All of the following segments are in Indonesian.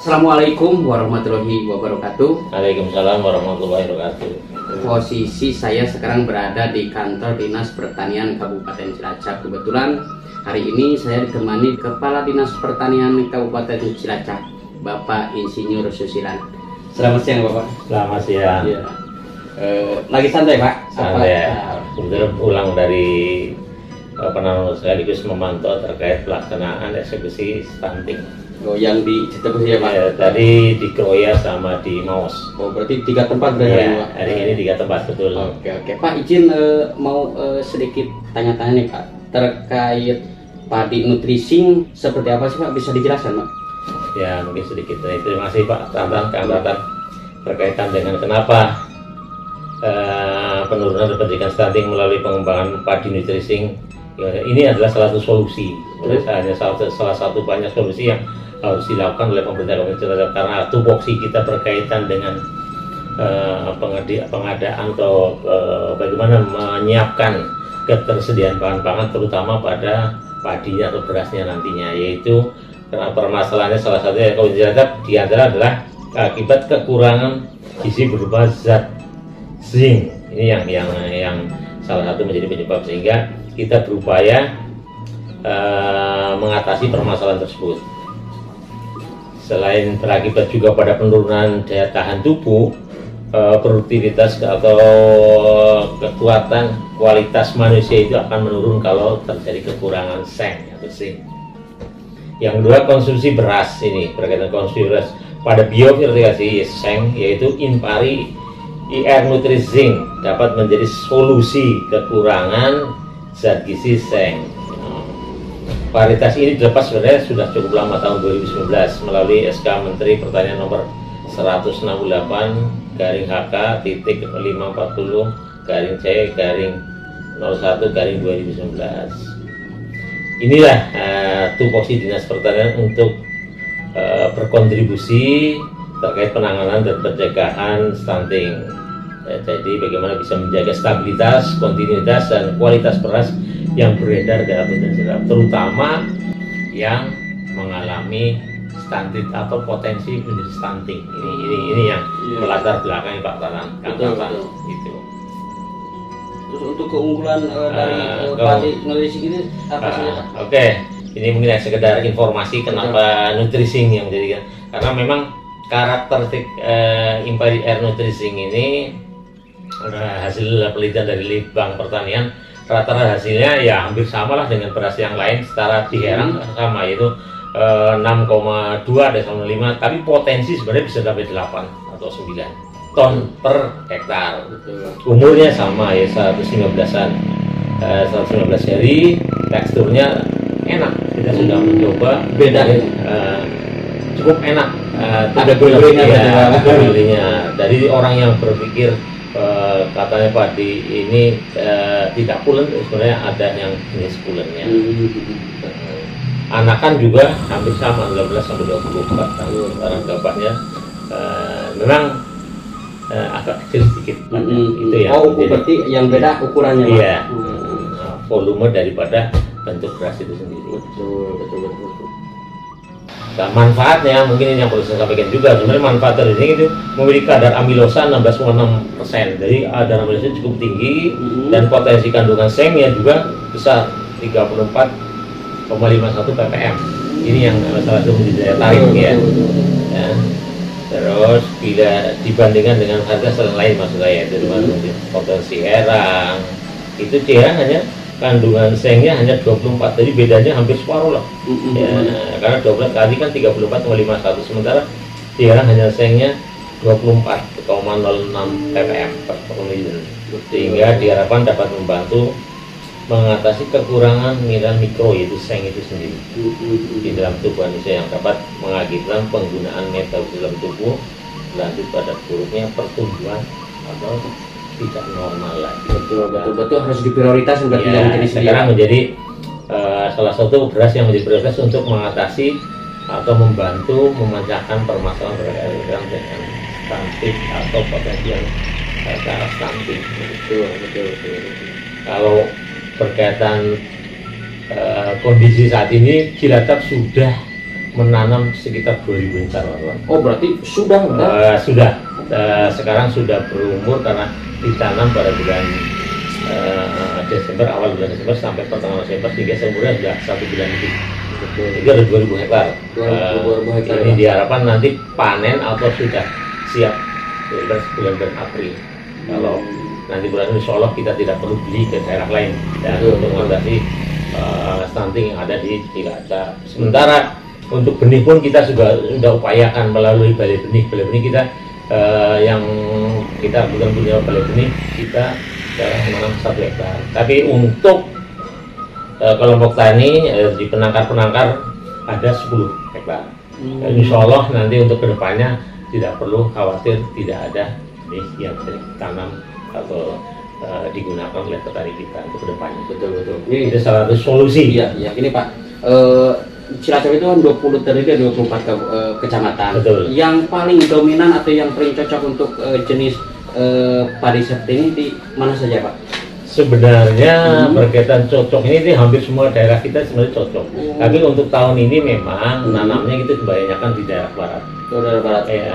Assalamualaikum warahmatullahi wabarakatuh. Waalaikumsalam warahmatullahi wabarakatuh. Posisi saya sekarang berada di kantor Dinas Pertanian Kabupaten Cilacap. Kebetulan hari ini saya ditemani Kepala Dinas Pertanian Kabupaten Cilacap, Bapak Insinyur Susilan. Selamat siang Bapak. Selamat siang. Ya. Lagi santai Pak? Santai. Kebetulan pulang dari penanganan sekaligus memantau terkait pelaksanaan eksekusi stunting. Oh, yang di Citebus ya Pak? Ya, tadi di Kroya sama di Maus. Oh, berarti 3 tempat berarti Ya, Pak? hari ini 3 tempat, betul. Oke Pak, izin mau sedikit tanya-tanya nih Pak terkait padi nutrisi seperti apa sih Pak, bisa dijelaskan Pak? Ya, mungkin sedikit. Terima kasih Pak Tantan berkaitan dengan kenapa penurunan pendidikan stunting melalui pengembangan padi nutrisi. Ya, ini adalah salah satu solusi. Hanya salah satu banyak solusi yang harus dilakukan oleh pemerintah Kabupaten Cilacap, karena tupoksi kita berkaitan dengan pengadaan atau bagaimana menyiapkan ketersediaan bahan pangan, terutama pada padinya atau berasnya nantinya, yaitu karena permasalahannya salah satunya Kabupaten Cilacap di antara adalah akibat kekurangan gizi berupa zat zinc. Ini yang salah satu menjadi penyebab, sehingga kita berupaya mengatasi permasalahan tersebut. Selain berakibat juga pada penurunan daya tahan tubuh, produktivitas atau kekuatan kualitas manusia itu akan menurun kalau terjadi kekurangan seng atau zinc. Yang kedua, konsumsi beras. Ini berkaitan konsumsi beras pada biofertilasi seng, yaitu Inpari IR Nutrizing dapat menjadi solusi kekurangan zat gizi seng. Varietas ini dilepas sebenarnya sudah cukup lama, tahun 2019 melalui SK Menteri Pertanian nomor 168/540/C/01/2019. Inilah tupoksi Dinas Pertanian untuk berkontribusi terkait penanganan dan pencegahan stunting. Jadi bagaimana bisa menjaga stabilitas, kontinuitas, dan kualitas beras yang beredar dalam Indonesia, terutama yang mengalami stunting atau potensi menjadi stunting. Ini yang melatar belakangi Pak Tanang. Gitu. Terus untuk keunggulan dari padi nutrisi ini apa saja Pak? Oke, ini mungkin sekedar informasi kenapa nutrisi yang menjadikan, karena memang karakteristik Inpari IR Nutrizing ini hasil penelitian dari Litbang Pertanian, rata-rata hasilnya ya hampir sama lah dengan beras yang lain secara diherang sama, yaitu 6,2-5, tapi potensi sebenarnya bisa sampai 8 atau 9 ton per hektar. Umurnya sama ya, 115-an 115 hari, teksturnya enak. Kita sudah mencoba, Beda ya? Cukup enak. Ada gulalinya dari orang yang berpikir katanya padi ini tidak pulen, sebenarnya ada yang jenis pulennya. Anakan juga hampir sama, 18-24 tahun. Sekarang gabahnya memang agak kecil sedikit. Itu ya. Oh, berarti yang beda ukurannya Pak? Iya. Volume daripada bentuk beras itu sendiri. Betul. Nah, manfaatnya mungkin ini yang perlu saya sampaikan juga. Sebenarnya manfaat dari ini itu memiliki kadar amilosa 16,6%. Jadi kadar amilosa cukup tinggi dan potensi kandungan sengnya juga besar, 34,51 ppm. Ini yang salah satu menjadi daya tarik ya. Terus bila dibandingkan dengan harga selain lain, maksud saya itu potensi herang, itu herang hanya kandungan sengnya hanya 24, jadi bedanya hampir separuh lah. Ya, karena 12 kali kan 34,51, sementara tiarang hanya sengnya 24,06 ppm per liter, sehingga diharapkan dapat membantu mengatasi kekurangan mineral mikro, yaitu seng itu sendiri di dalam tubuh manusia, yang dapat mengakibatkan penggunaan metabolisme dalam tubuh, lanjut pada buruknya pertumbuhan atau tidak normal lagi. Betul harus diprioritas berarti yang menjadi sekarang menjadi salah satu beras yang menjadi prioritas untuk mengatasi atau membantu memecahkan permasalahan berkaitan dengan stunting atau potensi yang cara stunting. Betul. Kalau berkaitan kondisi saat ini, Cilacap sudah menanam sekitar 2000 hektar, Pak. Oh, berarti sudah sudah. Sekarang sudah berumur karena ditanam pada bulan Desember, awal bulan Desember sampai pertengahan Desember, sehingga umurnya sudah 1 bulan lebih. Itu ada 2000 hektar. 2000 hektar. Ini diharapkan nanti panen atau sudah siap bulan April. Kalau nanti bulan ini, insya Allah kita tidak perlu beli ke daerah lain dan untuk mengatasi stunting yang ada di Cilacap. Sementara untuk benih pun kita sudah upayakan melalui balai benih. Balai benih kita yang kita bukan punya balai benih, kita menanam 1 hektar. Tapi untuk kelompok tani di penangkar-penangkar ada 10 hektar. Insya Allah nanti untuk kedepannya tidak perlu khawatir tidak ada benih yang ditanam atau digunakan oleh petani kita untuk kedepannya. Betul. Ini salah satu solusi. Iya. Ini Pak, Cilacap itu kan 20 terdiri dari 24 kecamatan. Betul. Yang paling dominan atau yang paling cocok untuk jenis padi seperti ini di mana saja, Pak? Sebenarnya berkaitan cocok ini hampir semua daerah kita sebenarnya cocok. Tapi untuk tahun ini memang nanamnya itu kebanyakan di daerah barat. Daerah barat. Ya,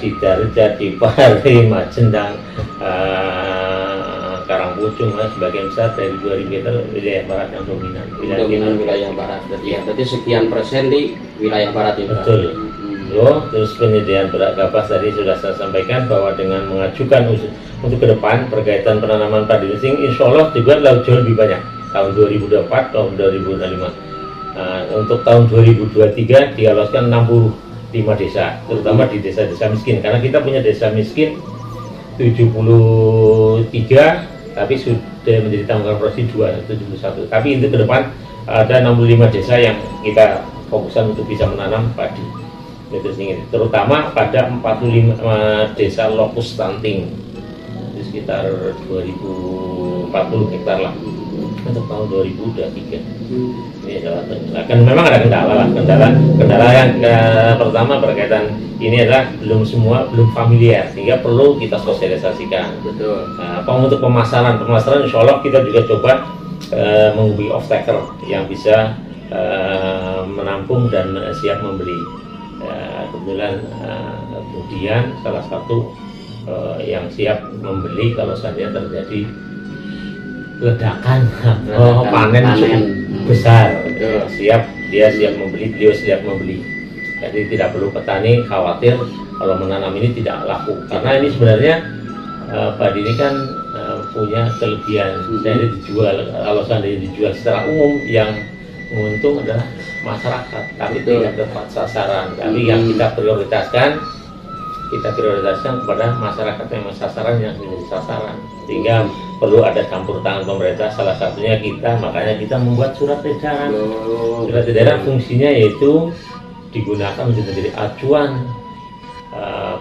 Sidoarjo, Cipari, Majendang, Karangpucung, sebagian besar dari 2000 hektar wilayah barat yang dominan. Wilayah barat. Berarti sekian persen di wilayah barat itu. Betul. Terus penyediaan beras gabah tadi sudah saya sampaikan bahwa dengan mengajukan untuk ke depan berkaitan penanaman padi musim, insya Allah juga jauh lebih banyak tahun 2024, tahun 2025. Untuk tahun 2023 dialokasikan 65 desa, terutama di desa-desa miskin, karena kita punya desa miskin 73, tapi sudah menjadi tanggungan provinsi 71. Tapi itu ke depan ada 65 desa yang kita fokuskan untuk bisa menanam padi. Terutama pada 45 desa lokus stunting, sekitar 2040 hektar lah untuk tahun 2023. Ini adalah memang ada kendala yang pertama berkaitan ini adalah belum familiar, sehingga perlu kita sosialisasikan. Betul. Untuk pemasaran insya Allah kita juga coba menghubungi off-taker yang bisa menampung dan siap membeli. Kemudian salah satu yang siap membeli kalau saja terjadi ledakan panen besar, dia siap membeli, beliau siap membeli. Jadi tidak perlu petani khawatir kalau menanam ini tidak laku, karena ini sebenarnya padi ini kan punya kelebihan. Jadi dijual, kalau seandainya dijual secara umum, yang menguntung adalah masyarakat, tapi tidak tepat sasaran. Tapi yang kita prioritaskan kepada masyarakat yang sasaran, yang menjadi sasaran, sehingga perlu ada campur tangan pemerintah. Salah satunya makanya kita membuat surat edaran. Surat edaran fungsinya yaitu digunakan untuk menjadi acuan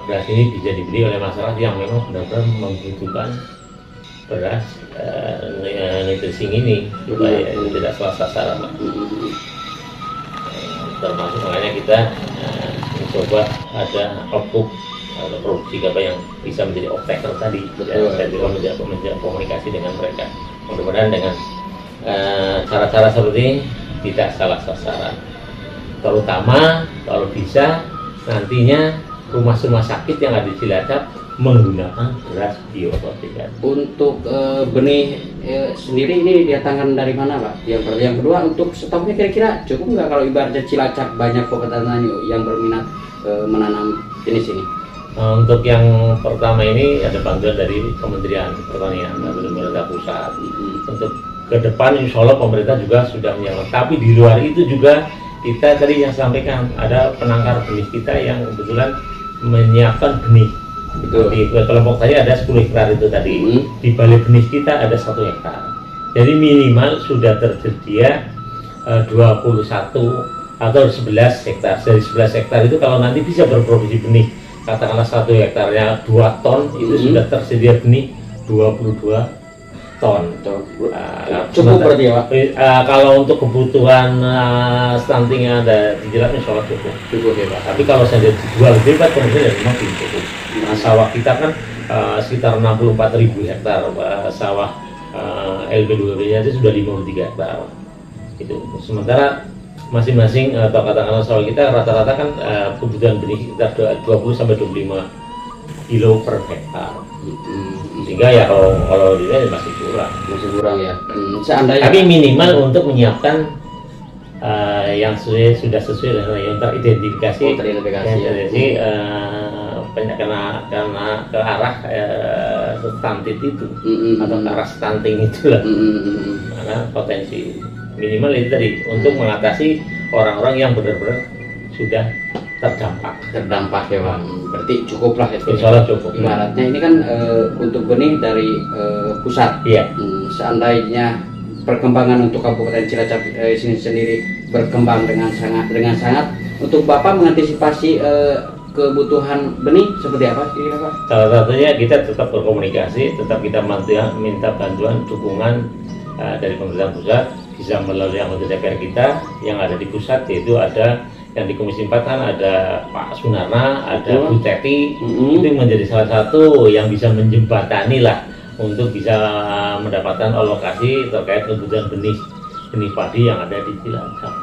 beras ini bisa dibeli oleh masyarakat yang memang benar-benar membutuhkan beras nutrisi ini, supaya ini tidak salah sasaran. Termasuk makanya kita mencoba ada output atau produksi gabah yang bisa menjadi off-taker tadi. Saya juga menjaga komunikasi dengan mereka. Mudah-mudahan dengan cara-cara seperti ini tidak salah sasaran. Terutama kalau bisa nantinya rumah sakit yang ada di Cilacap menggunakan beras biofortifikasi. Untuk benih sendiri ini didatangkan dari mana, Pak? Yang kedua, untuk stoknya kira-kira cukup nggak kalau ibaratnya Cilacap banyak petani yang berminat menanam jenis ini? Untuk yang pertama ini ada bantuan dari Kementerian Pertanian dan pemerintah pusat. Untuk ke depan insya Allah pemerintah juga sudah menyiapkan. Tapi di luar itu juga kita tadi yang sampaikan ada penangkar benih kita yang kebetulan menyiapkan benih. Betul. Di kelompok saya ada 10 hektar itu tadi. Di balai benih kita ada 1 hektar. Jadi minimal sudah tersedia 21 atau 11 hektar. Dari 11 hektar itu kalau nanti bisa berproduksi benih, katakanlah 1 hektarnya 2 ton, itu sudah tersedia benih 22 ton. Cukup berarti ya, Pak? Kalau untuk kebutuhan stuntingnya ada di Cilacap, insya Allah cukup ya, Pak. Tapi kalau saya dijual bebas, kemudian memang belum cukup. Nah, sawah kita kan sekitar 64.000 hektar, sawah LB2B nya itu sudah 53 hektar. Itu. Sementara masing-masing atau katakanlah sawah kita rata-rata kan kebutuhan benih sekitar 20 sampai 25 kilo per hektar. Sehingga ya kalau dia masih kurang ya. Seandainya tapi minimal untuk menyiapkan yang sudah sesuai dengan yang teridentifikasi karena ke arah stunted itu atau ke arah stunting itulah. Karena potensi minimal itu tadi untuk mengatasi orang-orang yang benar-benar sudah terdampak ya Pak. Berarti cukup lah ya. Insya Allah cukup. Ibaratnya ini kan untuk benih dari pusat. Iya. Seandainya perkembangan untuk Kabupaten Cilacap sini sendiri berkembang dengan sangat untuk Bapak mengantisipasi kebutuhan benih seperti apa sih Pak? Salah satunya kita tetap berkomunikasi, tetap kita minta bantuan dukungan dari pemerintah pusat, bisa melalui anggota DPR kita yang ada di pusat, yaitu ada yang di Komisi 4 kan ada Pak Sunarna, ada Bu Teti, itu menjadi salah satu yang bisa menjembatani lah untuk bisa mendapatkan alokasi terkait kebutuhan benih padi yang ada di Cilacap.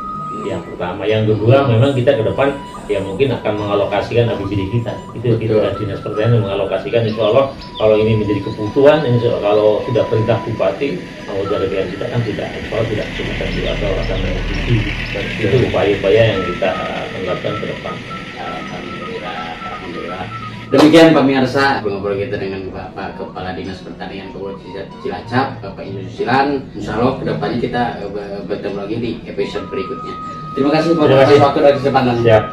Yang pertama, yang kedua memang kita ke depan ya mungkin akan mengalokasikan APBD kita. Itu kita Dinas Pertanian mengalokasikan, insya Allah kalau ini menjadi kebutuhan, insya Allah kalau sudah perintah Bupati, anggota DPR kita kan tidak, insya Allah tidak kesulitan juga atau akan mengikuti. Itu upaya-upaya yang kita lakukan ke depan. Alhamdulillah. Demikian pemirsa ngobrol kita dengan Bapak Kepala Dinas Pertanian Kabupaten Cilacap, Bapak Indusilan. Insya Allah kedepannya kita bertemu lagi di episode berikutnya. Terima kasih waktu dan kesempatan. Siap.